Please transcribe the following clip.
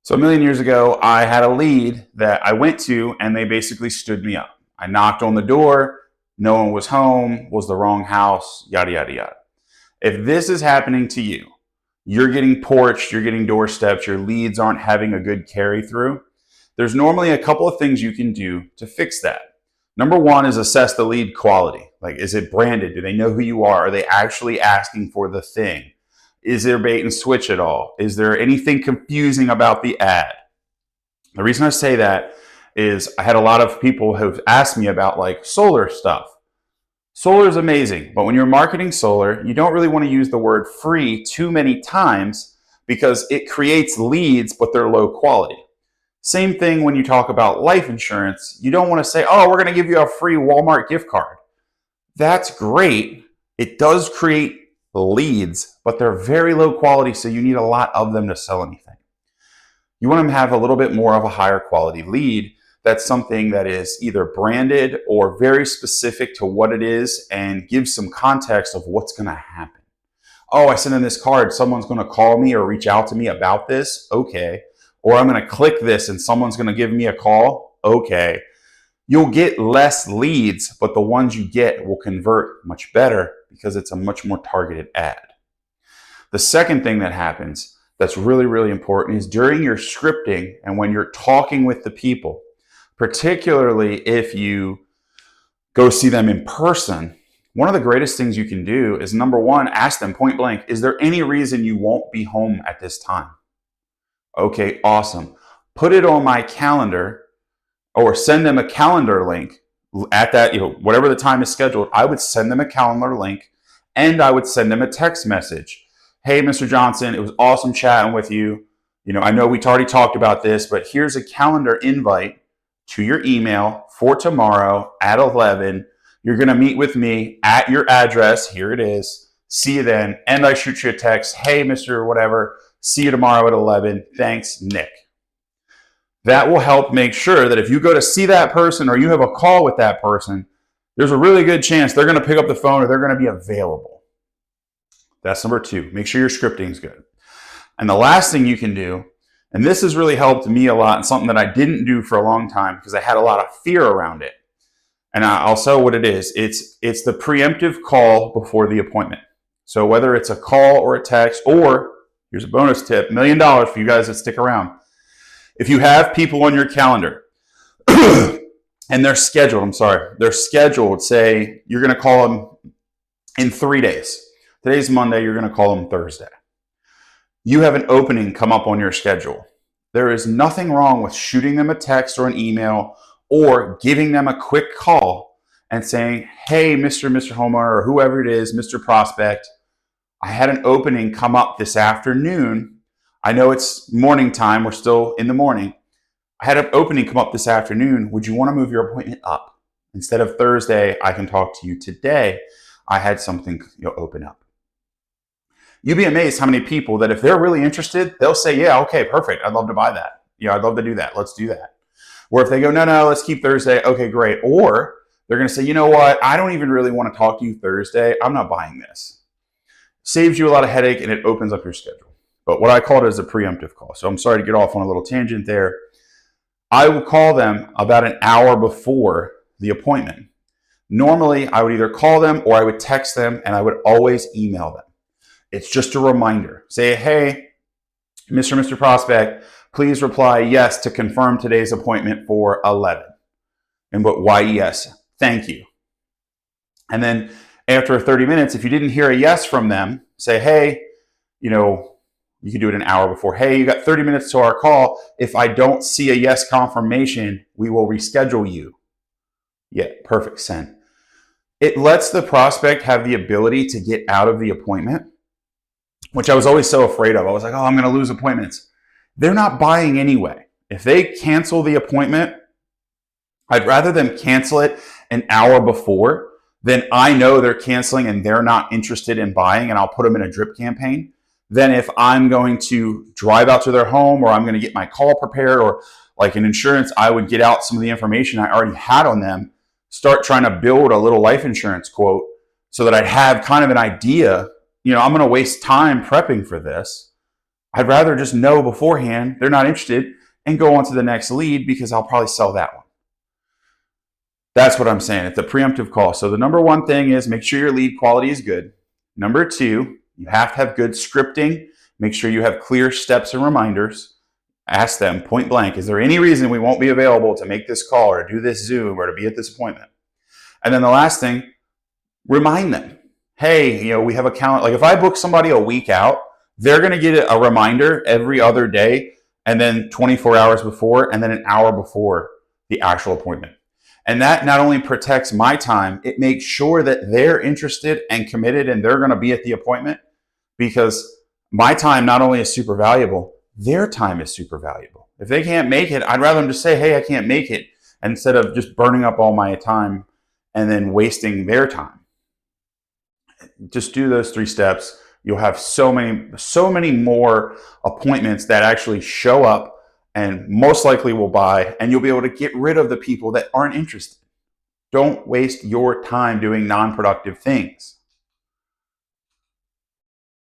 So a million years ago, I had a lead that I went to and they basically stood me up. I knocked on the door, no one was home, was the wrong house, yada, yada, yada. If this is happening to you, you're getting porched, you're getting doorsteps, your leads aren't having a good carry through, there's normally a couple of things you can do to fix that. Number one is assess the lead quality. Like, is it branded? Do they know who you are? Are they actually asking for the thing? Is there bait and switch at all? Is there anything confusing about the ad? The reason I say that is I had a lot of people who've asked me about like solar stuff. Solar is amazing, but when you're marketing solar, you don't really want to use the word free too many times because it creates leads, but they're low quality. Same thing when you talk about life insurance. You don't want to say, oh, we're going to give you a free Walmart gift card. That's great. It does create leads, but they're very low quality, so you need a lot of them to sell anything. You want to have a little bit more of a higher quality lead. That's something that is either branded or very specific to what it is and gives some context of what's going to happen. Oh, I sent in this card. Someone's going to call me or reach out to me about this. Okay. Or I'm going to click this and someone's going to give me a call. Okay. You'll get less leads, but the ones you get will convert much better because it's a much more targeted ad. The second thing that happens that's really, really important is during your scripting and when you're talking with the people, particularly if you go see them in person, one of the greatest things you can do is, number one, ask them point blank, is there any reason you won't be home at this time? Okay, awesome. Put it on my calendar or send them a calendar link at that, whatever the time is scheduled. I would send them a calendar link and I would send them a text message. Hey, Mr. Johnson, it was awesome chatting with you. I know we already talked about this, but here's a calendar invite to your email for tomorrow at 11. You're going to meet with me at your address. Here it is. See you then. And I shoot you a text. Hey, Mr. Whatever. See you tomorrow at 11. Thanks, Nick. That will help make sure that if you go to see that person or you have a call with that person, there's a really good chance they're going to pick up the phone or they're going to be available. That's number two. Make sure your scripting is good. And the last thing you can do, and this has really helped me a lot and something that I didn't do for a long time because I had a lot of fear around it. And I'll say what it is. It's the preemptive call before the appointment. So whether it's a call or a text, or here's a bonus tip, $1 million for you guys that stick around. If you have people on your calendar and they're scheduled, say you're going to call them in 3 days. Today's Monday, you're going to call them Thursday. You have an opening come up on your schedule. There is nothing wrong with shooting them a text or an email or giving them a quick call and saying, hey, Mr. Homeowner, or whoever it is, Mr. Prospect, I had an opening come up this afternoon. I know it's morning time. We're still in the morning. I had an opening come up this afternoon. Would you want to move your appointment up? Instead of Thursday, I can talk to you today. I had something open up. You'd be amazed how many people that if they're really interested, they'll say, yeah, okay, perfect. I'd love to buy that. I'd love to do that. Let's do that. Or if they go, no, let's keep Thursday. Okay, great. Or they're going to say, you know what? I don't even really want to talk to you Thursday. I'm not buying this. Saves you a lot of headache and it opens up your schedule. But what I call it is a preemptive call. So I'm sorry to get off on a little tangent there. I will call them about an hour before the appointment. Normally, I would either call them or I would text them, and I would always email them. It's just a reminder. Say, hey, Mr. Prospect, please reply yes to confirm today's appointment for 11. And but why yes? Thank you. And then after 30 minutes, if you didn't hear a yes from them, say, hey, you can do it an hour before. Hey, you got 30 minutes to our call. If I don't see a yes confirmation, we will reschedule you. Yeah, perfect. Send. It lets the prospect have the ability to get out of the appointment, which I was always so afraid of. I was like, oh, I'm going to lose appointments. They're not buying anyway. If they cancel the appointment, I'd rather them cancel it an hour before than I know they're canceling and they're not interested in buying, and I'll put them in a drip campaign, than if I'm going to drive out to their home or I'm going to get my call prepared, or like in insurance, I would get out some of the information I already had on them, start trying to build a little life insurance quote so that I'd have kind of an idea. I'm going to waste time prepping for this. I'd rather just know beforehand they're not interested and go on to the next lead because I'll probably sell that one. That's what I'm saying. It's a preemptive call. So the number one thing is make sure your lead quality is good. Number two, you have to have good scripting. Make sure you have clear steps and reminders. Ask them point blank, is there any reason we won't be available to make this call or do this Zoom or to be at this appointment? And then the last thing, remind them. Hey, we have a calendar. Like if I book somebody a week out, they're going to get a reminder every other day and then 24 hours before and then an hour before the actual appointment. And that not only protects my time, it makes sure that they're interested and committed and they're going to be at the appointment, because my time not only is super valuable, their time is super valuable. If they can't make it, I'd rather them just say, hey, I can't make it, instead of just burning up all my time and then wasting their time. Just do those 3 steps. You'll have so many more appointments that actually show up and most likely will buy, and you'll be able to get rid of the people that aren't interested. Don't waste your time doing non-productive things.